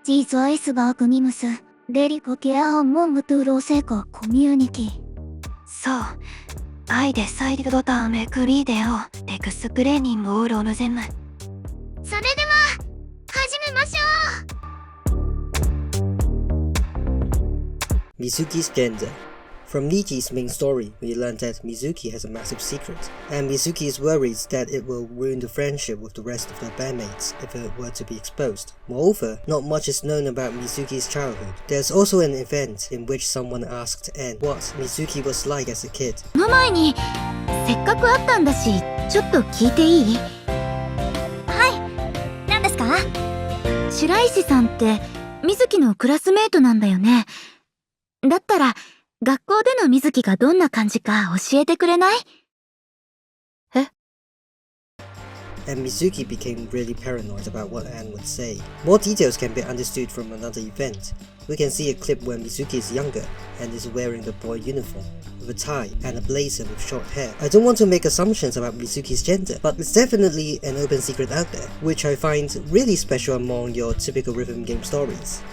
Sekai Iceberg Mims, Delico Care Among to Roseco Community. そう。I decided to make video explaining all of them. それでは、始めましょう Mizuki's gender. From Niji's main story, we learn that Mizuki has a massive secret, and Mizuki is worried that it will ruin the friendship with the rest of their bandmates if it were to be exposed. Moreover, not much is known about Mizuki's childhood. There's also an event in which someone asked Anne what Mizuki was like as a kid. その前に、せっかく会ったんだし、ちょっと聞いていい？はい、何ですか？白石さんって、水木のクラスメートなんだよね。だったら、学校での水木がどんな感じか教えてくれない？え？ And Mizuki became really paranoid about what Anne would say. More details can be understood from another event. We can see a clip where Mizuki is younger and is wearing a boy uniform, with a tie and a blazer with short hair. I don't want to make assumptions about Mizuki's gender, but it's definitely an open secret out there, which I find really special among your typical rhythm game stories.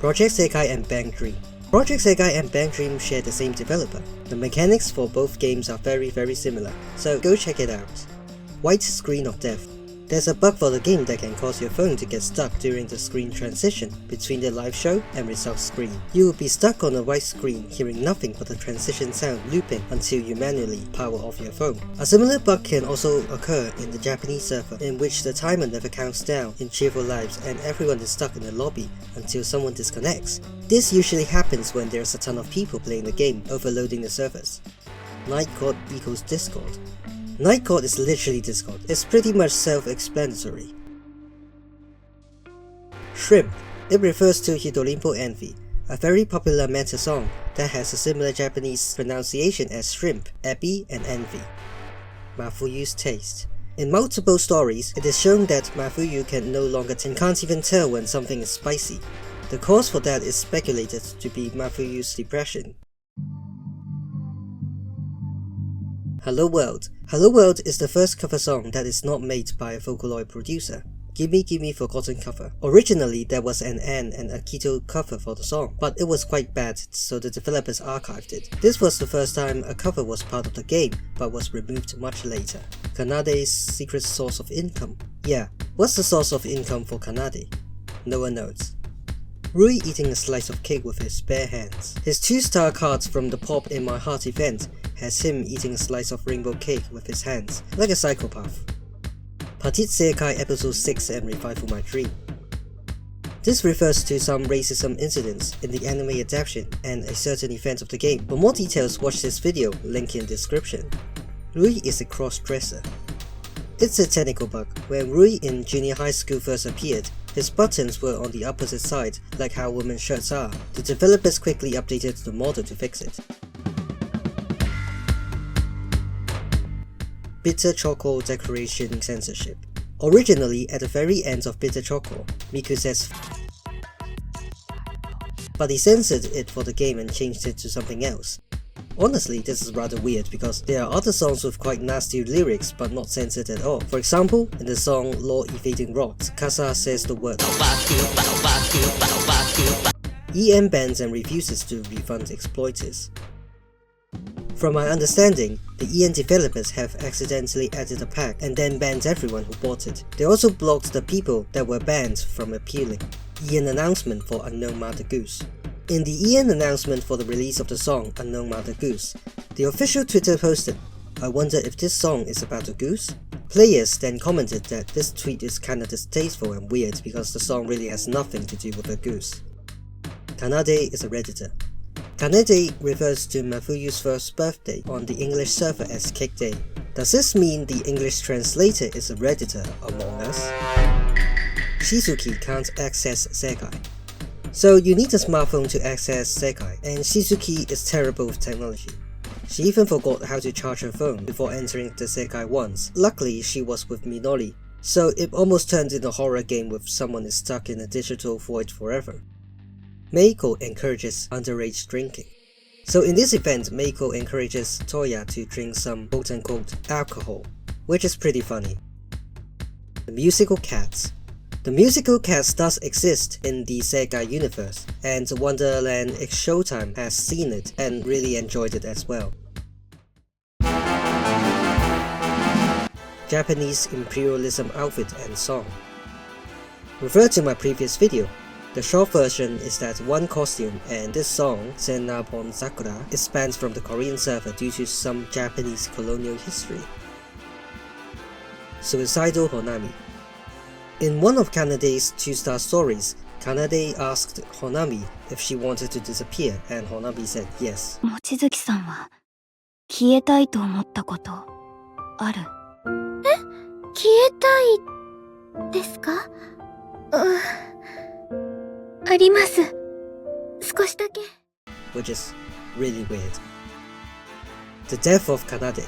Project Sekai and Bang Dream. Project Sekai and Bang Dream share the same developer. The mechanics for both games are very similar, so go check it out. White Screen of Death. There's a bug for the game that can cause your phone to get stuck during the screen transition between the live show and results screen. You will be stuck on a white screen hearing nothing but the transition sound looping until you manually power off your phone. A similar bug can also occur in the Japanese server, in which the timer never counts down in Cheerful Lives and everyone is stuck in the lobby until someone disconnects. This usually happens when there's a ton of people playing the game, overloading the servers. Night Court equals Discord. Night Court is literally Discord. It's pretty much self-explanatory. Shrimp. It refers to Hidorimpo Envy, a very popular meta song that has a similar Japanese pronunciation as shrimp, ebi, and envy. Mafuyu's taste. In multiple stories, it is shown that Mafuyu can no longer and can't even tell when something is spicy. The cause for that is speculated to be Mafuyu's depression. Hello World. Hello World is the first cover song that is not made by a Vocaloid producer. Gimme Gimme Forgotten cover. Originally there was an Anne and Akito cover for the song, but it was quite bad, so the developers archived it. This was the first time a cover was part of the game, but was removed much later. Kanade's secret source of income. Yeah, what's the source of income for Kanade? No one knows. Rui eating a slice of cake with his bare hands. His 2-star cards from the Pop in My Heart event has him eating a slice of rainbow cake with his hands, like a psychopath. Project Sekai Episode 6 and Revival My Dream. This refers to some racism incidents in the anime adaptation and a certain event of the game. For more details, watch this video, link in description. Rui is a cross-dresser. It's a technical bug. When Rui in junior high school first appeared, his buttons were on the opposite side, like how women's shirts are. The developers quickly updated the model to fix it. Bitter Choco Decoration Censorship. Originally, at the very end of Bitter Choco, Miku says but he censored it for the game and changed it to something else. Honestly, this is rather weird because there are other songs with quite nasty lyrics but not censored at all. For example, in the song Law Evading Rocks, Kasa says the word EM bans and refuses to refund exploiters. From my understanding, the EN developers have accidentally added a pack and then banned everyone who bought it. They also blocked the people that were banned from appealing. EN announcement for Unknown Mother Goose. In the EN announcement for the release of the song Unknown Mother Goose, the official Twitter posted, "I wonder if this song is about a goose?" Players then commented that this tweet is kinda distasteful and weird because the song really has nothing to do with a goose. Kanade is a redditor. Kanade refers to Mafuyu's first birthday on the English server as Cake Day. Does this mean the English translator is a redditor among us? Shizuki can't access Sekai. So you need a smartphone to access Sekai, and Shizuki is terrible with technology. She even forgot how to charge her phone before entering the Sekai once. Luckily she was with Minori, so it almost turned into a horror game with someone is stuck in a digital void forever. Meiko encourages underage drinking. So in this event, Meiko encourages Toya to drink some quote-unquote alcohol, which is pretty funny. The musical cats. The musical cast does exist in the Sekai universe, and Wonderland X Showtime has seen it and really enjoyed it as well. Japanese imperialism outfit and song. Refer to my previous video. The short version is that one costume and this song, Sennapon Sakura, is banned from the Korean server due to some Japanese colonial history. Suicidal Honami. In one of Kanade's 2-star stories, Kanade asked Honami if she wanted to disappear, and Honami said yes. 望月さんは消えたいと思ったことある？消えたいですか？あります。少しだけ。Which is really weird. The death of Kanade.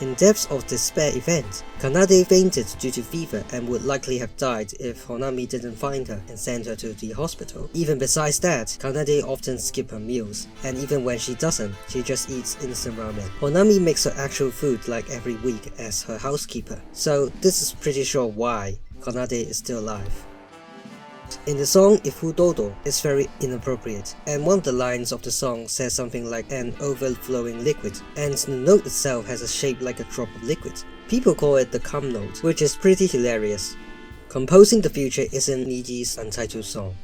In Depths of Despair event, Kanade fainted due to fever and would likely have died if Honami didn't find her and send her to the hospital. Even besides that, Kanade often skips her meals, and even when she doesn't, she just eats instant ramen. Honami makes her actual food like every week as her housekeeper, so this is pretty sure why Kanade is still alive. In the song Ifudodo, it's very inappropriate, and one of the lines of the song says something like an overflowing liquid, and the note itself has a shape like a drop of liquid. People call it the cum note, which is pretty hilarious. Composing the Future isn't Niji's untitled song.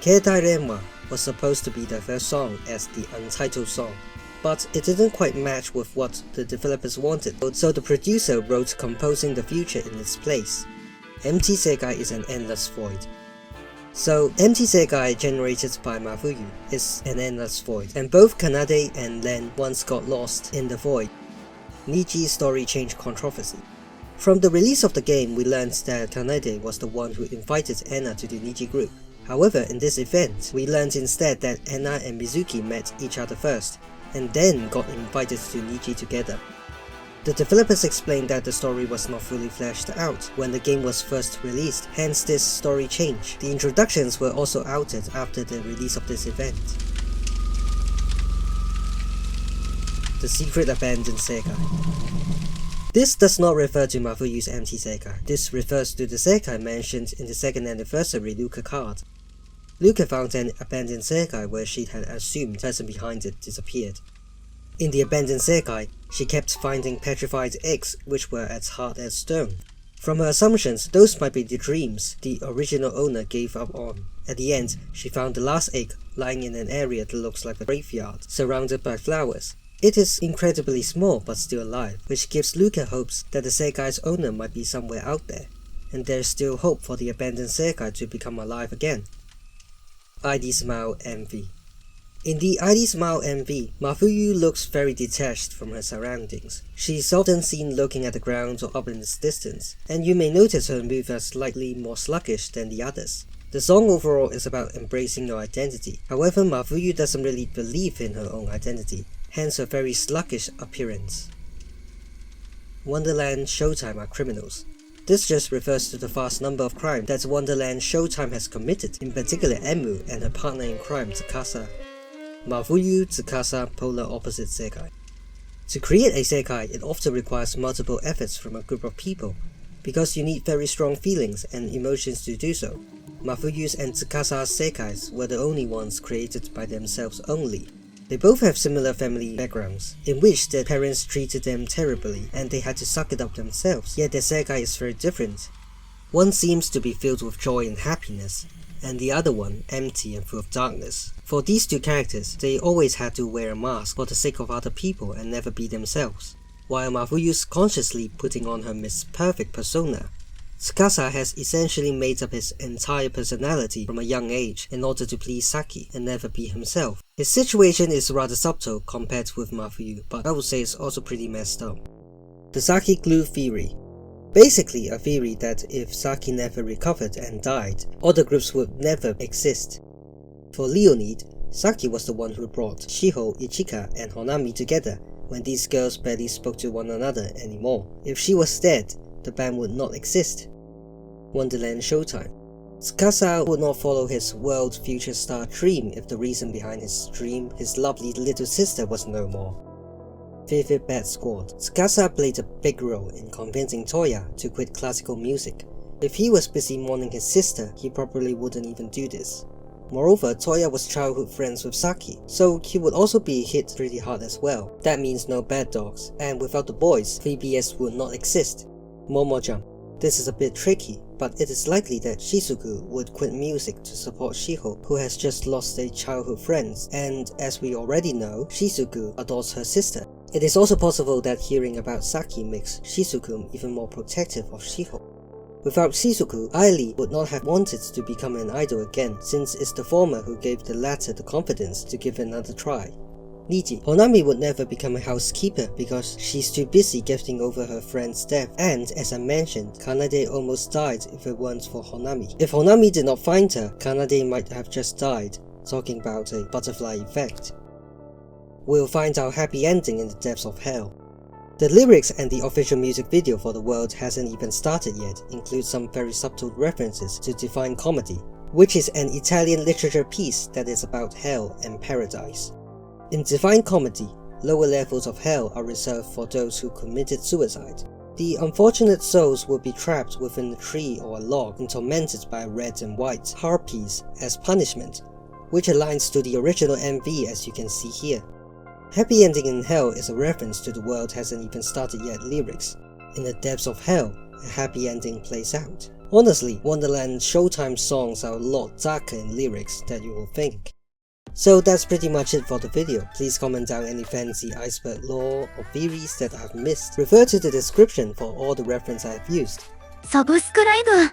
Keitai Renwa was supposed to be the first song as the untitled song, but it didn't quite match with what the developers wanted, so the producer wrote Composing the Future in its place. Empty Sekai is an endless void. So, Empty Sekai generated by Mafuyu is an endless void, and both Kanade and Len once got lost in the void. Niji's story changed controversy. From the release of the game, we learned that Kanade was the one who invited Enna to the Niji group. However, in this event, we learned instead that Enna and Mizuki met each other first, and then got invited to Niji together. The developers explained that the story was not fully fleshed out when the game was first released, hence this story change. The introductions were also outed after the release of this event. The Secret Abandoned Sekai. This does not refer to Mafuyu's Empty Sekai. This refers to the Sekai mentioned in the 2nd anniversary Luca card. Luca found an abandoned Sekai where she had assumed the person behind it disappeared. In the abandoned Sekai, she kept finding petrified eggs which were as hard as stone. From her assumptions, those might be the dreams the original owner gave up on. At the end, she found the last egg lying in an area that looks like a graveyard, surrounded by flowers. It is incredibly small but still alive, which gives Luca hopes that the Sekai's owner might be somewhere out there, and there's still hope for the abandoned Sekai to become alive again. ID Smile MV. In the ID Smile MV, Mafuyu looks very detached from her surroundings. She is often seen looking at the ground or up in the distance, and you may notice her move as slightly more sluggish than the others. The song overall is about embracing your identity. However, Mafuyu doesn't really believe in her own identity, hence her very sluggish appearance. Wonderland Showtime are criminals. This just refers to the vast number of crimes that Wonderland Showtime has committed, in particular Emu and her partner in crime Tsukasa. Mafuyu, Tsukasa, polar opposite Sekai. To create a Sekai, it often requires multiple efforts from a group of people, because you need very strong feelings and emotions to do so. Mafuyu's and Tsukasa's Sekais were the only ones created by themselves only. They both have similar family backgrounds, in which their parents treated them terribly and they had to suck it up themselves, yet their Sekai is very different. One seems to be filled with joy and happiness, and the other one empty and full of darkness. For these two characters, they always had to wear a mask for the sake of other people and never be themselves, while Mafuyu's consciously putting on her Miss Perfect persona. Tsukasa has essentially made up his entire personality from a young age in order to please Saki and never be himself. His situation is rather subtle compared with Mafuyu, but I would say it's also pretty messed up. The Saki Glue Theory. Basically a theory that if Saki never recovered and died, all the groups would never exist. For Leonid, Saki was the one who brought Shiho, Ichika and Honami together when these girls barely spoke to one another anymore. If she was dead, the band would not exist. Wonderland Showtime. Tsukasa would not follow his world future star dream if the reason behind his dream, his lovely little sister, was no more. Vivid Bad Squad. Tsukasa played a big role in convincing Toya to quit classical music. If he was busy mourning his sister, he probably wouldn't even do this. Moreover, Toya was childhood friends with Saki, so he would also be hit pretty hard as well. That means no bad dogs, and without the boys, 3BS would not exist. Momojang. This is a bit tricky, but it is likely that Shizuku would quit music to support Shiho, who has just lost their childhood friends, and as we already know, Shizuku adores her sister. It is also possible that hearing about Saki makes Shizuku even more protective of Shiho. Without Shizuku, Aili would not have wanted to become an idol again, since it's the former who gave the latter the confidence to give it another try. Niji. Honami would never become a housekeeper because she's too busy getting over her friend's death, and as I mentioned, Kanade almost died if it weren't for Honami. If Honami did not find her, Kanade might have just died, talking about a butterfly effect. We'll find our happy ending in the depths of hell. The lyrics and the official music video for the world hasn't even started yet include some very subtle references to Divine Comedy, which is an Italian literature piece that is about hell and paradise. In Divine Comedy, lower levels of hell are reserved for those who committed suicide. The unfortunate souls will be trapped within a tree or a log and tormented by red and white harpies as punishment, which aligns to the original MV as you can see here. Happy Ending in Hell is a reference to the world hasn't even started yet lyrics. In the depths of hell, a happy ending plays out. Honestly, Wonderland Showtime songs are a lot darker in lyrics than you will think. So that's pretty much it for the video. Please comment down any fancy iceberg lore or theories that I have missed. Refer to the description for all the reference I have used. サブスクライブ